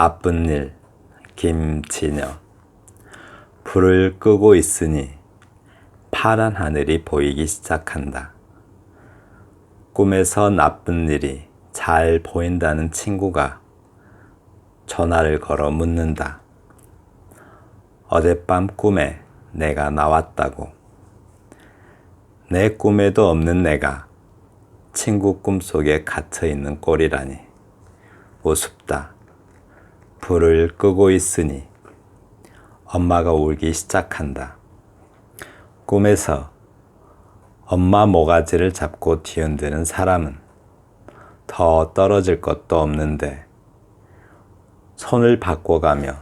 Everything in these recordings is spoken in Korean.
나쁜 일 김진여. 불을 끄고 있으니 파란 하늘이 보이기 시작한다. 꿈에서 나쁜 일이 잘 보인다는 친구가 전화를 걸어 묻는다. 어젯밤 꿈에 내가 나왔다고. 내 꿈에도 없는 내가 친구 꿈속에 갇혀있는 꼴이라니 우습다. 불을 끄고 있으니 엄마가 울기 시작한다. 꿈에서 엄마 모가지를 잡고 뒤흔드는 사람은 더 떨어질 것도 없는데 손을 바꿔가며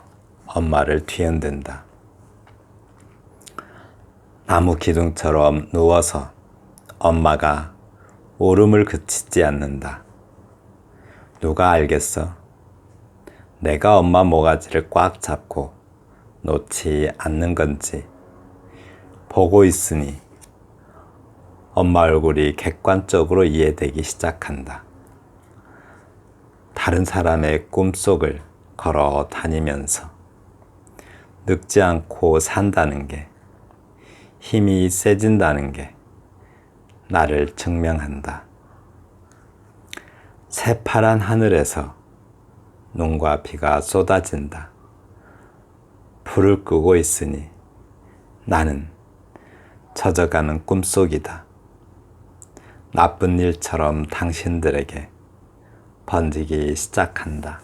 엄마를 뒤흔든다. 나무 기둥처럼 누워서 엄마가 울음을 그치지 않는다. 누가 알겠어? 내가 엄마 모가지를 꽉 잡고 놓지 않는 건지. 보고 있으니 엄마 얼굴이 객관적으로 이해되기 시작한다. 다른 사람의 꿈속을 걸어 다니면서 늙지 않고 산다는 게, 힘이 세진다는 게 나를 증명한다. 새파란 하늘에서 눈과 비가 쏟아진다. 불을 끄고 있으니 나는 젖어가는 꿈속이다. 나쁜 일처럼 당신들에게 번지기 시작한다.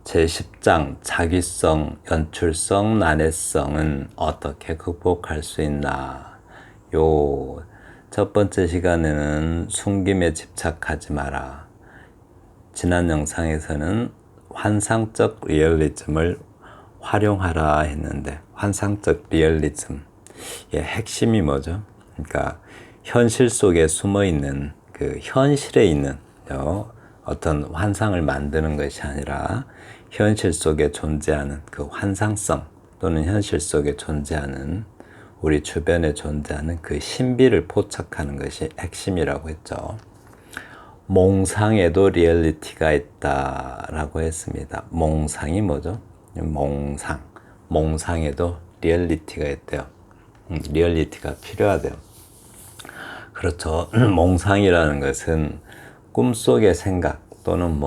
제10장 자기성, 연출성, 난해성은 어떻게 극복할 수 있나? 첫 번째 시간에는 숨김에 집착하지 마라. 지난 영상에서는 환상적 리얼리즘을 활용하라 했는데, 환상적 리얼리즘의 핵심이 뭐죠? 그러니까 현실 속에 숨어있는 그 현실에 있는 어떤 환상을 만드는 것이 아니라 현실 속에 존재하는 그 환상성, 또는 현실 속에 존재하는 우리 주변에 존재하는 그 신비를 포착하는 것이 핵심이라고 했죠. 몽상에도 리얼리티가 있다라고 했습니다. 몽상이 뭐죠? 몽상에도 리얼리티가 있대요. 리얼리티가 필요하대요. 그렇죠. 몽상이라는 것은 꿈속의 생각, 또는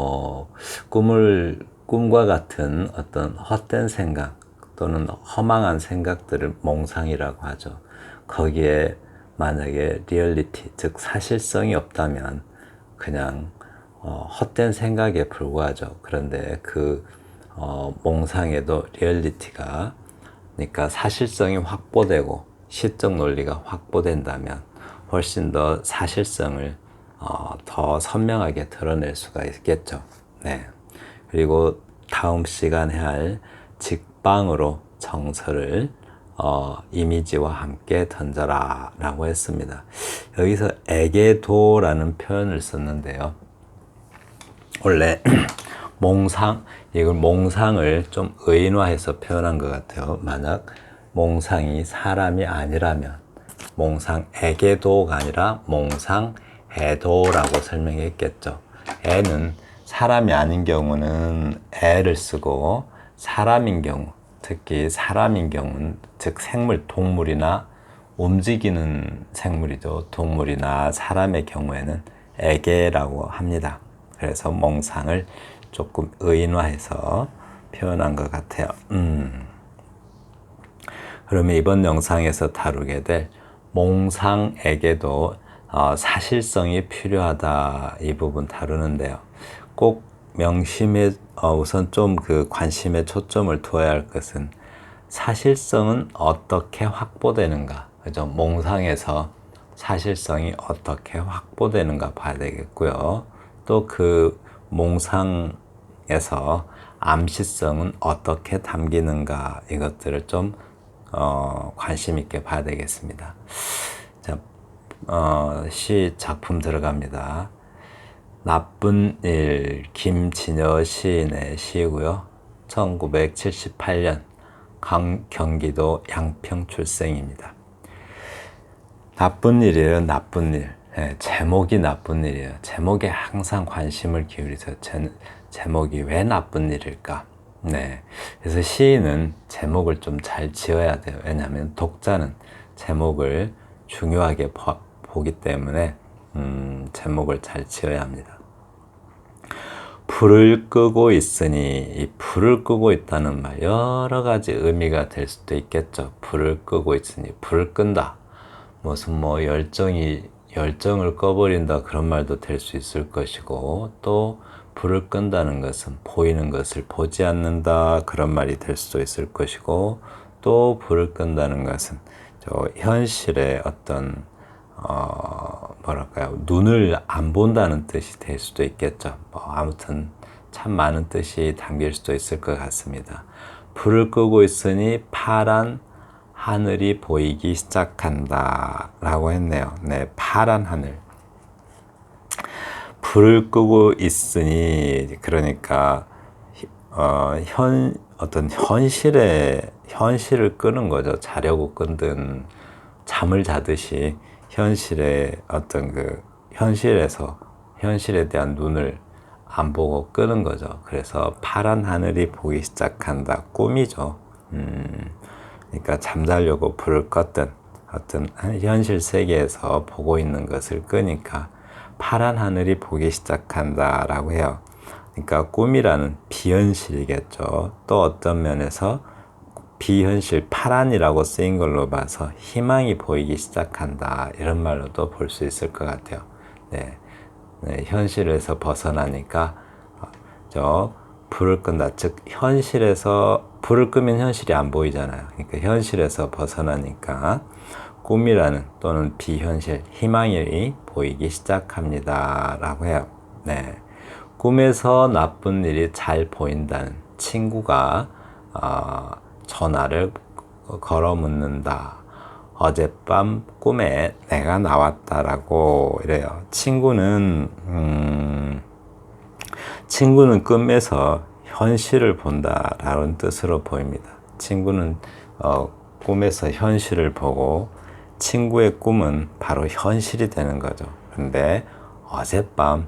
꿈과 같은 어떤 헛된 생각, 또는 허망한 생각들을 몽상이라고 하죠. 거기에 만약에 리얼리티, 즉 사실성이 없다면 그냥 헛된 생각에 불과하죠. 그런데 그 몽상에도 리얼리티가, 그러니까 사실성이 확보되고 시적 논리가 확보된다면 훨씬 더 사실성을 더 선명하게 드러낼 수가 있겠죠. 네. 그리고 다음 시간에 할 직방으로 정서를 이미지와 함께 던져라 라고 했습니다. 여기서 애계도라는 표현을 썼는데요. 원래 이걸 몽상을 좀 의인화해서 표현한 것 같아요. 만약 몽상이 사람이 아니라면 몽상애계도가 아니라 몽상애도라고 설명했겠죠. 애는 사람이 아닌 경우는 애를 쓰고, 사람인 경우, 특히 사람인 경우는 즉 생물, 동물이나 움직이는 생물이죠. 동물이나 사람의 경우에는 애계라고 합니다. 그래서 몽상을 조금 의인화해서 표현한 것 같아요. 그러면 이번 영상에서 다루게 될 몽상에게도 사실성이 필요하다, 이 부분 다루는데요. 꼭 명심해, 우선 좀 그 관심에 초점을 두어야 할 것은 사실성은 어떻게 확보되는가, 그죠? 몽상에서 사실성이 어떻게 확보되는가 봐야 되겠고요. 또 그 몽상에서 암시성은 어떻게 담기는가, 이것들을 좀 관심 있게 봐야 되겠습니다. 자, 시 작품 들어갑니다. 나쁜 일, 김진여 시인의 시고요. 1978년 경기도 양평 출생입니다. 나쁜 일이에요. 나쁜 일. 제목이 나쁜 일이에요. 제목에 항상 관심을 기울이세요. 제목이 왜 나쁜 일일까? 네. 그래서 시인은 제목을 좀 잘 지어야 돼요. 왜냐하면 독자는 제목을 중요하게 보기 때문에 제목을 잘 지어야 합니다. 불을 끄고 있으니, 이 불을 끄고 있다는 말 여러 가지 의미가 될 수도 있겠죠. 불을 끄고 있으니, 불을 끈다. 무슨 뭐 열정을 꺼버린다 그런 말도 될 수 있을 것이고, 또 불을 끈다는 것은 보이는 것을 보지 않는다 그런 말이 될 수도 있을 것이고, 또 불을 끈다는 것은 현실의 어떤 뭐랄까요, 눈을 안 본다는 뜻이 될 수도 있겠죠. 뭐 아무튼 참 많은 뜻이 담길 수도 있을 것 같습니다. 불을 끄고 있으니 파란 하늘이 보이기 시작한다 라고 했네요. 네, 파란 하늘. 불을 끄고 있으니, 그러니까 어떤 현실을 끄는 거죠. 자려고 끈든 잠을 자듯이 현실의 어떤 현실에 대한 눈을 안 보고 끄는 거죠. 그래서 파란 하늘이 보이기 시작한다. 꿈이죠. 그러니까 잠자려고 불을 껐던 어떤 현실 세계에서 보고 있는 것을 끄니까 파란 하늘이 보기 시작한다 라고 해요. 그러니까 꿈이라는 비현실이겠죠. 또 어떤 면에서 비현실, 파란이라고 쓰인 걸로 봐서 희망이 보이기 시작한다 이런 말로도 볼 수 있을 것 같아요. 네, 현실에서 벗어나니까 불을 끈다. 즉 현실에서 불을 끄면 현실이 안 보이잖아요. 그러니까 현실에서 벗어나니까 꿈이라는 또는 비현실, 희망이 보이기 시작합니다 라고 해요. 네, 꿈에서 나쁜 일이 잘 보인다는 친구가 전화를 걸어 묻는다. 어젯밤 꿈에 내가 나왔다라고 이래요. 친구는 꿈에서 현실을 본다라는 뜻으로 보입니다. 친구는 꿈에서 현실을 보고 친구의 꿈은 바로 현실이 되는 거죠. 그런데 어젯밤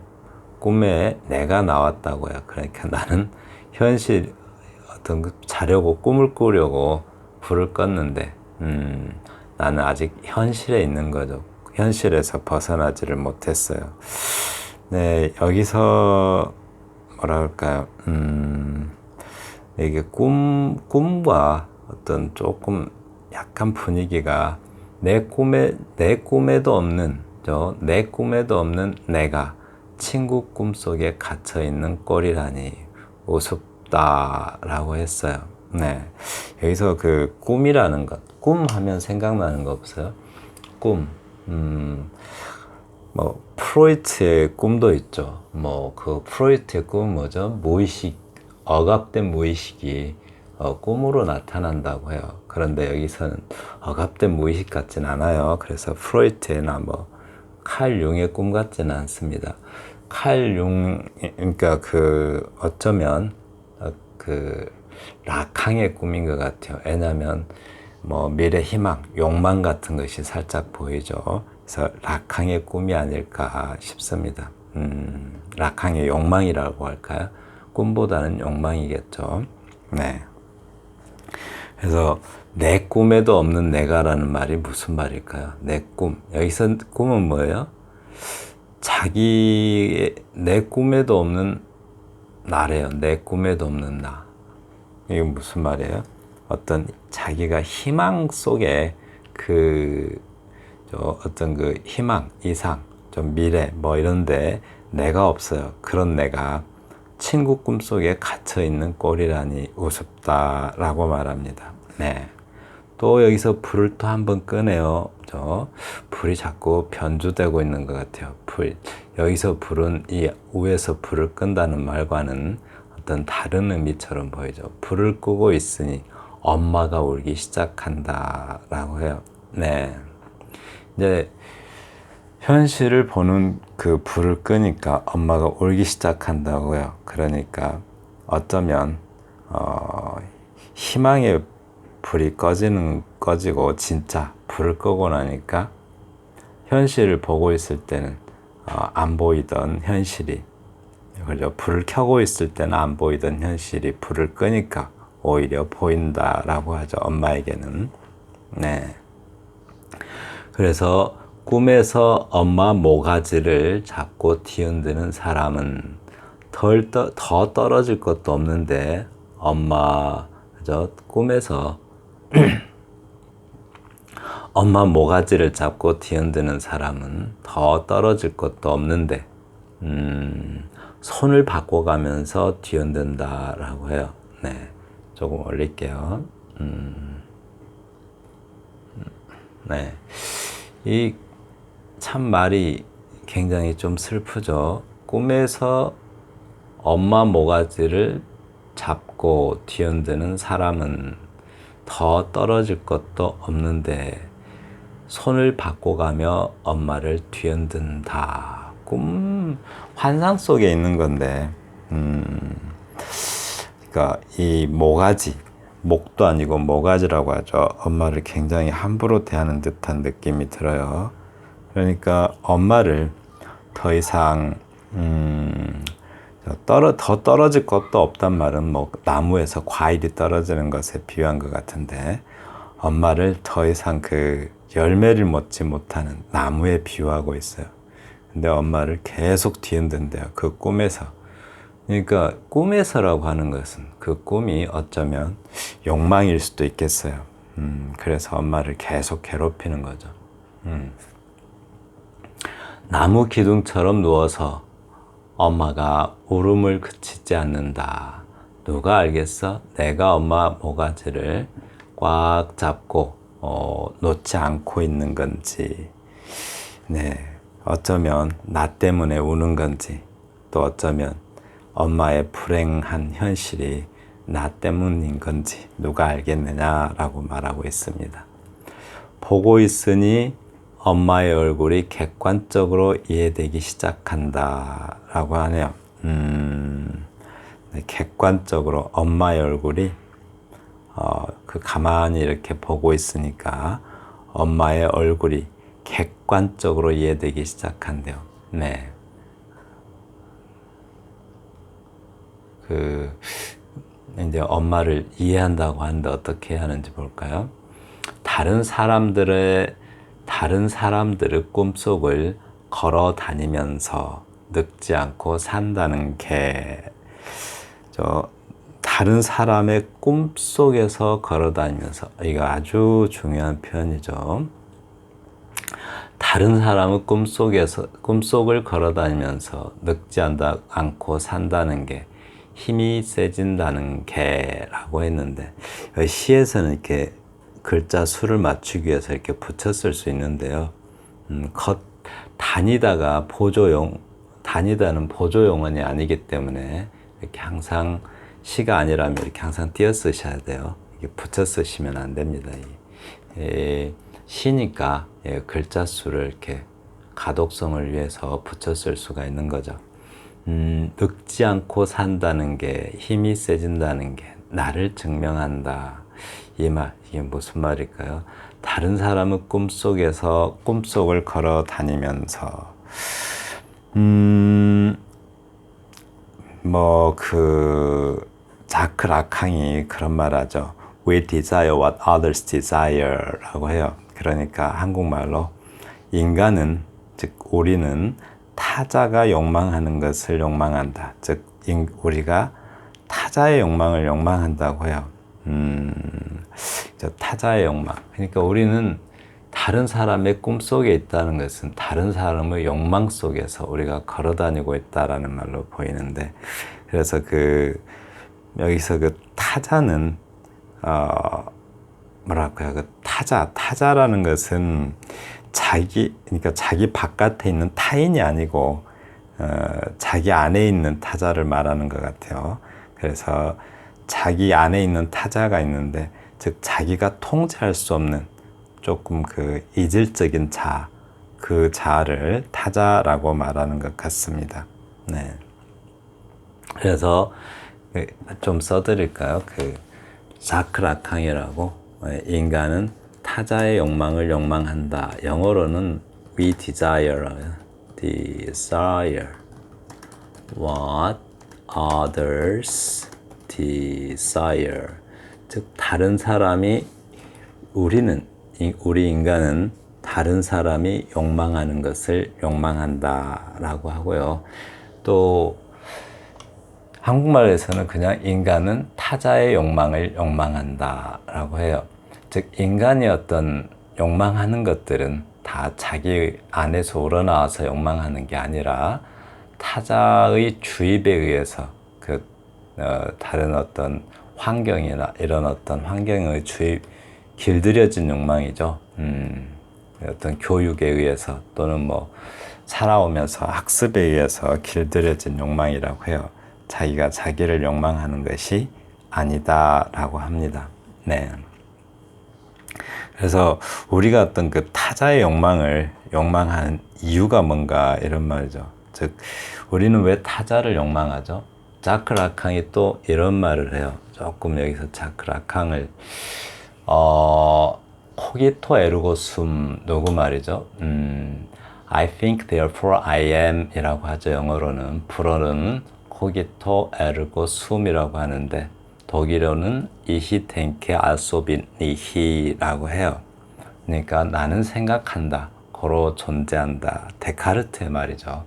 꿈에 내가 나왔다고요. 그러니까 나는 자려고 꿈을 꾸려고 불을 껐는데 나는 아직 현실에 있는 거죠. 현실에서 벗어나지를 못했어요. 네, 여기서 뭐랄까요? 이게 꿈과 어떤 조금 약간 분위기가 내 꿈에도 없는 내가 친구 꿈속에 갇혀 있는 꼴이라니 우습다라고 했어요. 네, 여기서 그 꿈이라는 것, 꿈 하면 생각나는 거 없어요? 꿈, 뭐 프로이트의 꿈도 있죠. 뭐 그 프로이트의 꿈은 뭐죠? 억압된 무의식이 꿈으로 나타난다고 해요. 그런데 여기서는 억압된 무의식 같진 않아요. 그래서 프로이트나 뭐 칼 융의 꿈 같지는 않습니다. 그러니까 어쩌면 락항의 꿈인 것 같아요. 왜냐하면 뭐 미래 희망, 욕망 같은 것이 살짝 보이죠. 그래서 락항의 꿈이 아닐까 싶습니다. 락항의 욕망이라고 할까요? 꿈보다는 욕망이겠죠. 네. 그래서 내 꿈에도 없는 내가라는 말이 무슨 말일까요? 내 꿈. 여기서 꿈은 뭐예요? 내 꿈에도 없는 나래요. 내 꿈에도 없는 나. 이게 무슨 말이에요? 어떤 자기가 희망 속에 어떤 희망, 이상, 좀 미래, 뭐 이런데 내가 없어요. 그런 내가 친구 꿈속에 갇혀있는 꼴이라니 우습다라고 말합니다. 네. 또 여기서 불을 또 한번 끄네요. 불이 자꾸 변주되고 있는 것 같아요. 여기서 불은 이 위에서 불을 끈다는 말과는 어떤 다른 의미처럼 보이죠. 불을 끄고 있으니 엄마가 울기 시작한다 라고 해요. 네. 이제 현실을 보는 그 불을 끄니까 엄마가 울기 시작한다고요. 그러니까 어쩌면 희망의 불이 꺼지고 진짜 불을 끄고 나니까 현실을 보고 있을 때는 안 보이던 현실이, 그죠? 불을 켜고 있을 때는 안 보이던 현실이 불을 끄니까 오히려 보인다라고 하죠. 엄마에게는. 네. 그래서 꿈에서 엄마 모가지를 잡고 뒤흔드는 사람은 더 떨어질 것도 없는데, 엄마, 그죠? 꿈에서 엄마 모가지를 잡고 뒤흔드는 사람은 더 떨어질 것도 없는데, 손을 바꿔가면서 뒤흔든다라고 해요. 네. 조금 올릴게요. 네. 이 참 말이 굉장히 좀 슬프죠. 꿈에서 엄마 모가지를 잡고 뒤흔드는 사람은 더 떨어질 것도 없는데 손을 바꿔가며 엄마를 뒤흔든다. 꿈, 환상 속에 있는 건데, 그러니까 이 모가지, 목도 아니고 모가지라고 하죠. 엄마를 굉장히 함부로 대하는 듯한 느낌이 들어요. 그러니까 엄마를 더 이상 더 떨어질 것도 없단 말은 뭐 나무에서 과일이 떨어지는 것에 비유한 것 같은데, 엄마를 더 이상 그 열매를 맺지 못하는 나무에 비유하고 있어요. 근데 엄마를 계속 뒤흔든대요. 그 꿈에서. 그러니까 꿈에서라고 하는 것은 그 꿈이 어쩌면 욕망일 수도 있겠어요. 그래서 엄마를 계속 괴롭히는 거죠. 나무 기둥처럼 누워서 엄마가 울음을 그치지 않는다. 누가 알겠어? 내가 엄마 모가지를 꽉 잡고 놓지 않고 있는 건지, 네, 어쩌면 나 때문에 우는 건지, 또 어쩌면 엄마의 불행한 현실이 나 때문인 건지 누가 알겠느냐라고 말하고 있습니다. 보고 있으니 엄마의 얼굴이 객관적으로 이해되기 시작한다 라고 하네요. 네, 객관적으로 엄마의 얼굴이 가만히 이렇게 보고 있으니까 엄마의 얼굴이 객관적으로 이해되기 시작한대요. 네. 이제 엄마를 이해한다고 하는데 어떻게 하는지 볼까요? 다른 사람들의 꿈속을 걸어 다니면서 늙지 않고 산다는 게, 다른 사람의 꿈속에서 걸어 다니면서, 이거 아주 중요한 표현이죠. 다른 사람의 꿈속을 걸어 다니면서 늙지 않고 산다는 게 힘이 세진다는 게라고 했는데, 시에서는 이렇게 글자 수를 맞추기 위해서 이렇게 붙였을 수 있는데요. 다니다는 보조 용언이 아니기 때문에 이렇게 항상 시가 아니라면 이렇게 항상 띄어 쓰셔야 돼요. 이게 붙여 쓰시면 안 됩니다. 시니까 글자 수를 이렇게 가독성을 위해서 붙여 쓸 수가 있는 거죠. 늙지 않고 산다는 게, 힘이 세진다는 게 나를 증명한다. 이 말, 이게 무슨 말일까요? 다른 사람의 꿈속을 걸어 다니면서, 자크 라캉이 그런 말 하죠. We desire what others desire 라고 해요. 그러니까 한국말로 인간은, 즉 우리는 타자가 욕망하는 것을 욕망한다. 즉 우리가 타자의 욕망을 욕망한다고 해요. 타자의 욕망. 그러니까 우리는 다른 사람의 꿈속에 있다는 것은 다른 사람의 욕망 속에서 우리가 걸어다니고 있다라는 말로 보이는데, 그래서 여기서 타자는 타자라는 것은 그러니까 자기 바깥에 있는 타인이 아니고 자기 안에 있는 타자를 말하는 것 같아요. 그래서 자기 안에 있는 타자가 있는데, 즉 자기가 통제할 수 없는 조금 이질적인 그 자아를 타자라고 말하는 것 같습니다. 네. 그래서 좀 써드릴까요? 자크라캉이라고, 인간은 타자의 욕망을 욕망한다. 영어로는 we desire what others desire. 즉 다른 사람이 우리 인간은 다른 사람이 욕망하는 것을 욕망한다라고 하고요. 또 한국말에서는 그냥 인간은 타자의 욕망을 욕망한다라고 해요. 즉 인간이 어떤 욕망하는 것들은 다 자기 안에서 우러나와서 욕망하는 게 아니라 타자의 주입에 의해서 다른 어떤 환경이나 이런 어떤 환경의 길들여진 욕망이죠. 어떤 교육에 의해서 또는 뭐 살아오면서 학습에 의해서 길들여진 욕망이라고 해요. 자기가 자기를 욕망하는 것이 아니다라고 합니다. 네. 그래서 우리가 어떤 그 타자의 욕망을 욕망하는 이유가 뭔가 이런 말이죠. 즉 우리는 왜 타자를 욕망하죠? 자크 라캉이 또 이런 말을 해요. 조금 여기서 자크 라캉을 코기토 에르고 숨 누구 말이죠? I think therefore I am 이라고 하죠. 영어로는. 불어는 코기토 에르고 숨이라고 하는데 독일어는 이히 덴케 알소빈 니히라고 해요. 그러니까 나는 생각한다. 고로 존재한다. 데카르트의 말이죠.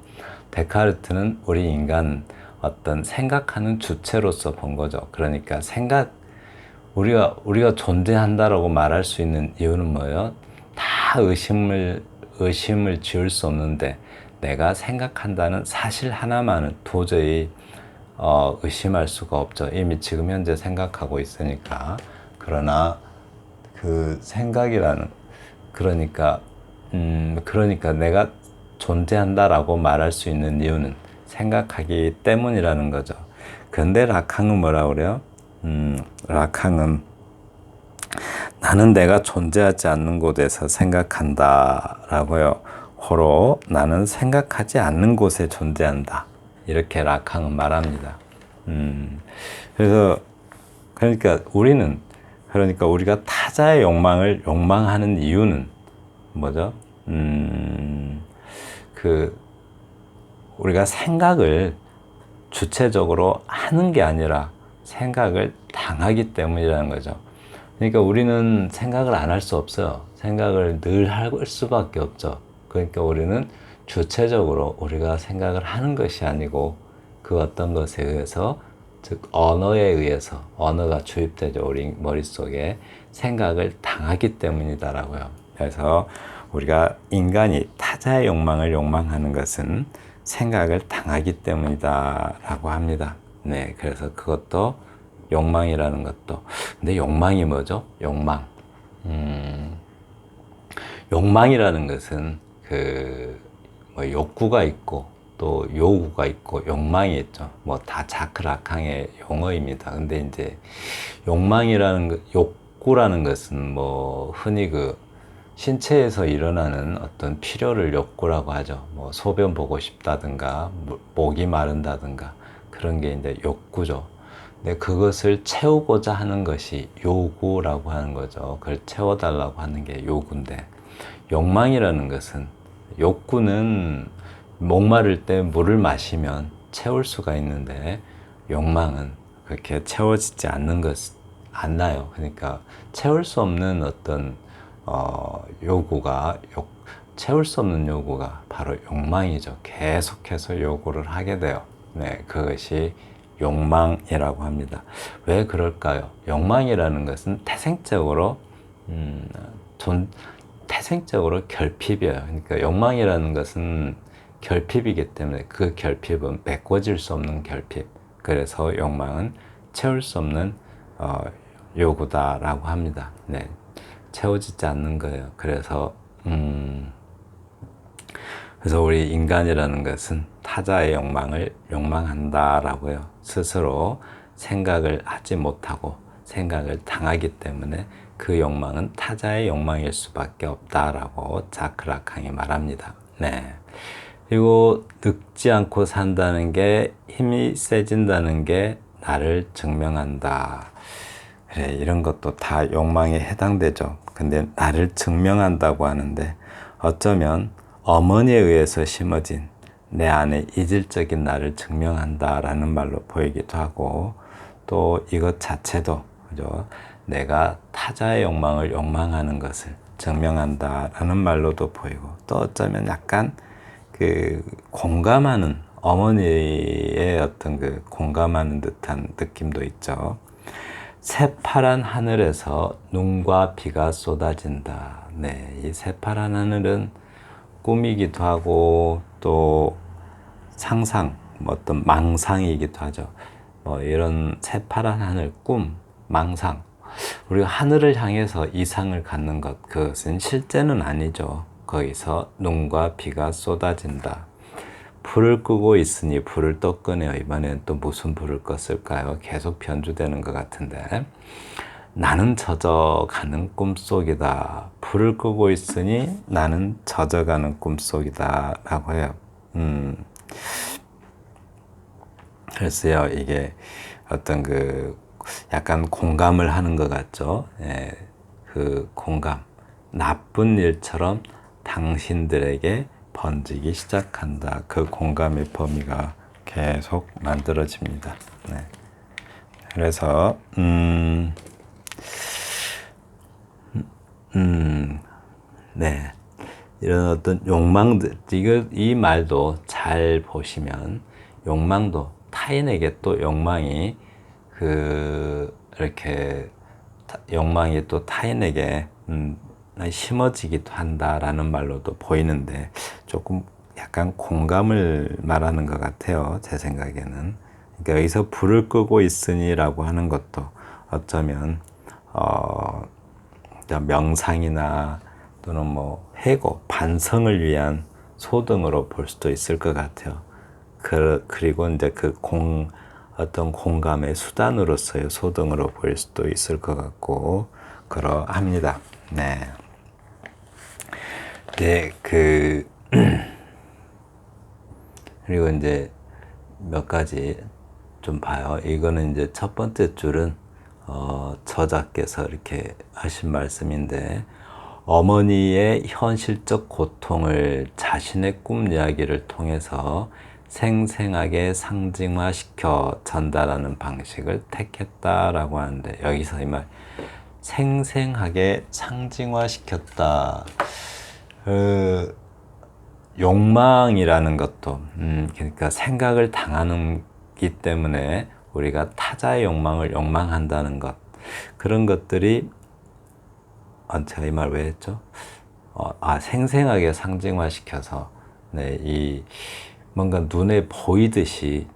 데카르트는 우리 인간 어떤 생각하는 주체로서 본 거죠. 그러니까 우리가 존재한다라고 말할 수 있는 이유는 뭐예요? 다 의심을 지을 수 없는데 내가 생각한다는 사실 하나만은 도저히 의심할 수가 없죠. 이미 지금 현재 생각하고 있으니까. 그러나 그 생각이라는 그러니까 내가 존재한다라고 말할 수 있는 이유는 생각하기 때문이라는 거죠. 근데 라캉은 뭐라 그래요? 라캉은 나는 내가 존재하지 않는 곳에서 생각한다 라고요. 호로 나는 생각하지 않는 곳에 존재한다. 이렇게 라캉은 말합니다. 그러니까 우리가 타자의 욕망을 욕망하는 이유는 뭐죠? 우리가 생각을 주체적으로 하는 게 아니라 생각을 당하기 때문이라는 거죠. 그러니까 우리는 생각을 안 할 수 없어요. 생각을 늘 할 수밖에 없죠. 그러니까 우리는 주체적으로 우리가 생각을 하는 것이 아니고 그 어떤 것에 의해서 즉 언어에 의해서 언어가 주입되죠. 우리 머릿속에 생각을 당하기 때문이다라고요. 그래서 우리가 인간이 타자의 욕망을 욕망하는 것은 생각을 당하기 때문이다라고 합니다. 네, 그래서 그것도 욕망이라는 것도. 근데 욕망이 뭐죠? 욕망이라는 것은 욕구가 있고 또 요구가 있고 욕망이 있죠. 뭐 다 자크 라캉의 용어입니다. 근데 이제 욕구라는 것은 뭐 흔히 신체에서 일어나는 어떤 필요를 욕구라고 하죠. 뭐 소변 보고 싶다든가 목이 마른다든가 그런 게 이제 욕구죠. 근데 그것을 채우고자 하는 것이 요구라고 하는 거죠. 그걸 채워달라고 하는 게 요구인데 욕망이라는 것은 욕구는 목마를 때 물을 마시면 채울 수가 있는데 욕망은 그렇게 채워지지 않나요. 그러니까 채울 수 없는 어떤 채울 수 없는 요구가 바로 욕망이죠. 계속해서 요구를 하게 돼요. 네, 그것이 욕망이라고 합니다. 왜 그럴까요? 욕망이라는 것은 태생적으로 결핍이에요. 그러니까 욕망이라는 것은 결핍이기 때문에 그 결핍은 메꿔질 수 없는 결핍. 그래서 욕망은 채울 수 없는 요구다라고 합니다. 네, 채워지지 않는 거예요. 그래서 우리 인간이라는 것은 타자의 욕망을 욕망한다라고요. 스스로 생각을 하지 못하고 생각을 당하기 때문에 그 욕망은 타자의 욕망일 수밖에 없다라고 자크 라캉이 말합니다. 네. 그리고 늙지 않고 산다는 게 힘이 세진다는 게 나를 증명한다. 그래, 이런 것도 다 욕망에 해당되죠. 근데 나를 증명한다고 하는데 어쩌면 어머니에 의해서 심어진 내 안에 이질적인 나를 증명한다라는 말로 보이기도 하고, 또 이것 자체도 그죠? 내가 타자의 욕망을 욕망하는 것을 증명한다라는 말로도 보이고, 또 어쩌면 약간 그 공감하는 어머니의 어떤 그 공감하는 듯한 느낌도 있죠. 새파란 하늘에서 눈과 비가 쏟아진다. 네, 이 새파란 하늘은 꿈이기도 하고 또 상상, 뭐 어떤 망상이기도 하죠. 뭐 이런 새파란 하늘, 꿈, 망상. 우리가 하늘을 향해서 이상을 갖는 것, 그것은 실제는 아니죠. 거기서 눈과 비가 쏟아진다. 불을 끄고 있으니 불을 또 끄네요. 이번엔 또 무슨 불을 껐을까요? 계속 변주되는 것 같은데. 나는 젖어가는 꿈속이다. 불을 끄고 있으니 나는 젖어가는 꿈속이다 라고 해요. 글쎄요, 이게 어떤 그 약간 공감을 하는 것 같죠. 예, 그 공감, 나쁜 일처럼 당신들에게 번지기 시작한다. 그 공감의 범위가 계속 만들어집니다. 네. 그래서 네, 이런 어떤 욕망들, 이 말도 잘 보시면 욕망도 타인에게 또 욕망이 이렇게 욕망이 또 타인에게 심어지기도 한다라는 말로도 보이는데, 조금 약간 공감을 말하는 것 같아요. 제 생각에는. 그러니까 여기서 불을 끄고 있으니라고 하는 것도 어쩌면 명상이나 또는 뭐 회고, 반성을 위한 소등으로 볼 수도 있을 것 같아요. 그리고 이제 어떤 공감의 수단으로서의 소등으로 보일 수도 있을 것 같고, 그러합니다. 네. 네, 그리고 이제 몇 가지 좀 봐요. 이거는 이제 첫 번째 줄은, 저자께서 이렇게 하신 말씀인데, 어머니의 현실적 고통을 자신의 꿈 이야기를 통해서 생생하게 상징화시켜 전달하는 방식을 택했다라고 하는데, 여기서 이 말, 생생하게 상징화시켰다. 욕망이라는 것도, 그러니까 생각을 당하기 때문에 우리가 타자의 욕망을 욕망한다는 것, 그런 것들이, 제가 이 말 왜 했죠? 생생하게 상징화시켜서, 네, 뭔가 눈에 보이듯이,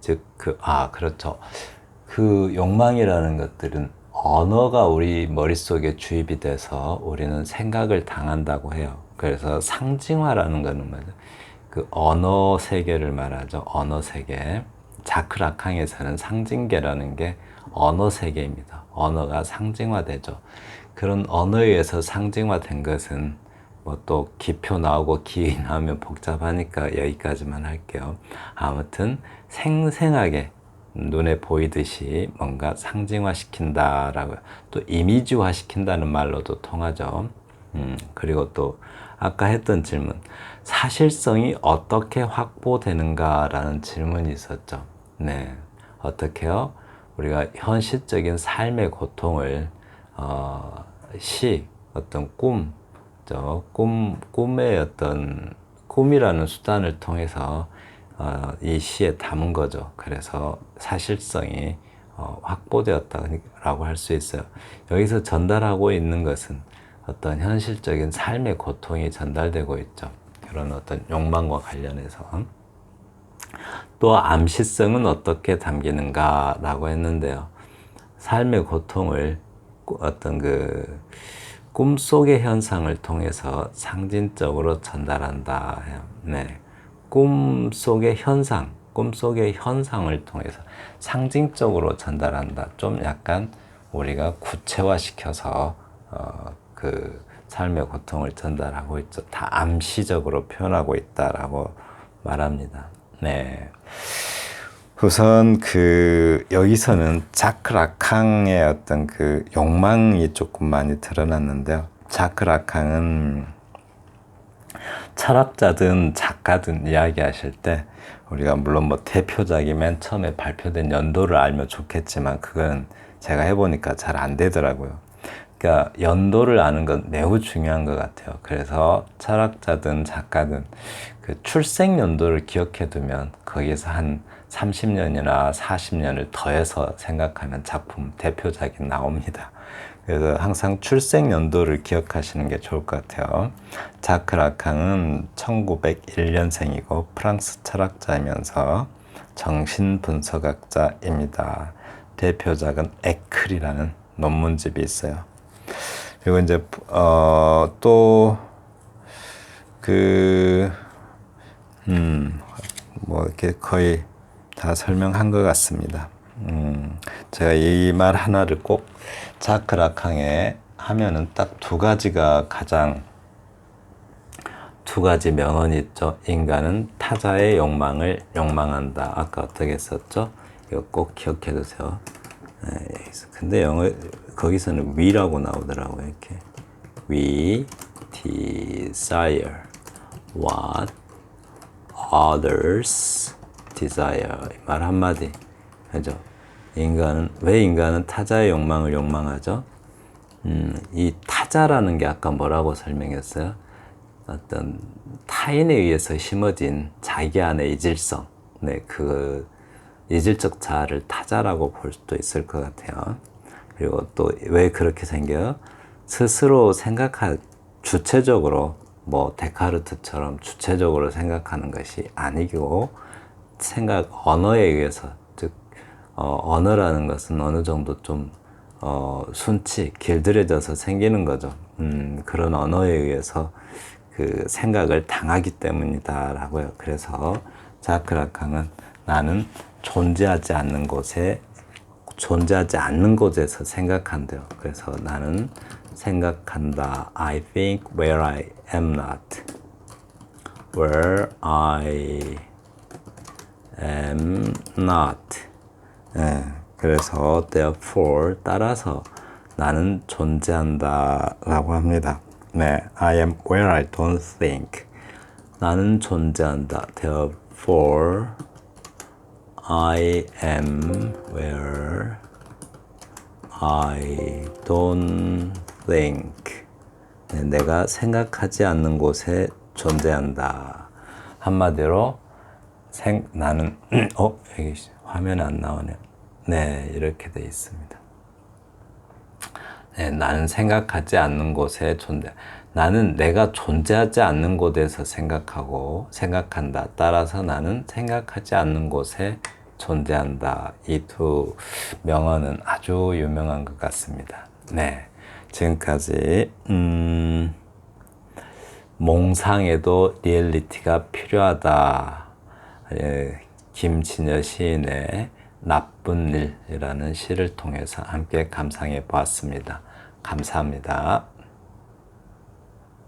그렇죠. 그 욕망이라는 것들은 언어가 우리 머릿속에 주입이 돼서 우리는 생각을 당한다고 해요. 그래서 상징화라는 거는 뭐죠? 그 언어 세계를 말하죠. 언어 세계. 자크라캉에서는 상징계라는 게 언어 세계입니다. 언어가 상징화되죠. 그런 언어에 의해서 상징화된 것은 뭐 또 기표 나오고 기의 나오면 복잡하니까 여기까지만 할게요. 아무튼 생생하게 눈에 보이듯이 뭔가 상징화 시킨다라고, 또 이미지화 시킨다는 말로도 통하죠. 그리고 또 아까 했던 질문, 사실성이 어떻게 확보되는가라는 질문이 있었죠. 네, 어떻게요? 우리가 현실적인 삶의 고통을 어떤 꿈의 어떤 꿈이라는 수단을 통해서 이 시에 담은 거죠. 그래서 사실성이 확보되었다라고 할 수 있어요. 여기서 전달하고 있는 것은 어떤 현실적인 삶의 고통이 전달되고 있죠. 그런 어떤 욕망과 관련해서. 또 암시성은 어떻게 담기는가라고 했는데요. 삶의 고통을 어떤 꿈속의 현상을 통해서 상징적으로 전달한다. 네. 꿈속의 현상을 통해서 상징적으로 전달한다. 좀 약간 우리가 구체화시켜서 그 삶의 고통을 전달하고 있죠. 다 암시적으로 표현하고 있다라고 말합니다. 네. 우선 여기서는 자크라캉의 어떤 욕망이 조금 많이 드러났는데요. 자크라캉은 철학자든 작가든 이야기하실 때 우리가 물론 뭐 대표작이 맨 처음에 발표된 연도를 알면 좋겠지만 그건 제가 해보니까 잘 안 되더라고요. 그러니까 연도를 아는 건 매우 중요한 것 같아요. 그래서 철학자든 작가든 그 출생 연도를 기억해 두면 거기서 한 30년이나 40년을 더해서 생각하면 작품, 대표작이 나옵니다. 그래서 항상 출생 연도를 기억하시는 게 좋을 것 같아요. 자크 라캉은 1901년생이고 프랑스 철학자이면서 정신분석학자입니다. 대표작은 에클이라는 논문집이 있어요. 그리고 이제 또 뭐 이렇게 거의 다 설명한 것 같습니다. 제가 이 말 하나를 꼭 자크 라캉에 하면은 딱 두 가지가 가장 두 가지 명언이 있죠. 인간은 타자의 욕망을 욕망한다. 아까 어떻게 썼죠? 이거 꼭 기억해 두세요. 네, 근데 영어 거기서는 we라고 나오더라고요. 이렇게 we desire what others desire. 말 한마디. 그죠? 왜 인간은 타자의 욕망을 욕망하죠? 이 타자라는 게 아까 뭐라고 설명했어요? 어떤 타인에 의해서 심어진 자기 안의 이질성, 네, 그 이질적 자아를 타자라고 볼 수도 있을 것 같아요. 그리고 또 왜 그렇게 생겨요? 스스로 주체적으로 뭐 데카르트처럼 주체적으로 생각하는 것이 아니고 언어에 의해서, 즉 언어라는 것은 어느 정도 좀 길들여져서 생기는 거죠. 그런 언어에 의해서 그 생각을 당하기 때문이다라고요. 그래서 자크 라캉은 나는 존재하지 않는 곳에서 생각한대요. 그래서 나는 생각한다. I think where I am not. Where I am not. 네, 그래서 therefore 따라서 나는 존재한다 라고 합니다. 네, I am where I don't think. 나는 존재한다. Therefore I am where I don't think. 네, 내가 생각하지 않는 곳에 존재한다. 한마디로 나는 여기 화면에 안 나오네요. 네, 이렇게 돼 있습니다. 네, 나는 생각하지 않는 곳에 나는 내가 존재하지 않는 곳에서 생각한다. 따라서 나는 생각하지 않는 곳에 존재한다. 이 두 명언은 아주 유명한 것 같습니다. 네, 지금까지 몽상에도 리얼리티가 필요하다. 김진여 시인의 나쁜 일이라는 시를 통해서 함께 감상해 보았습니다. 감사합니다.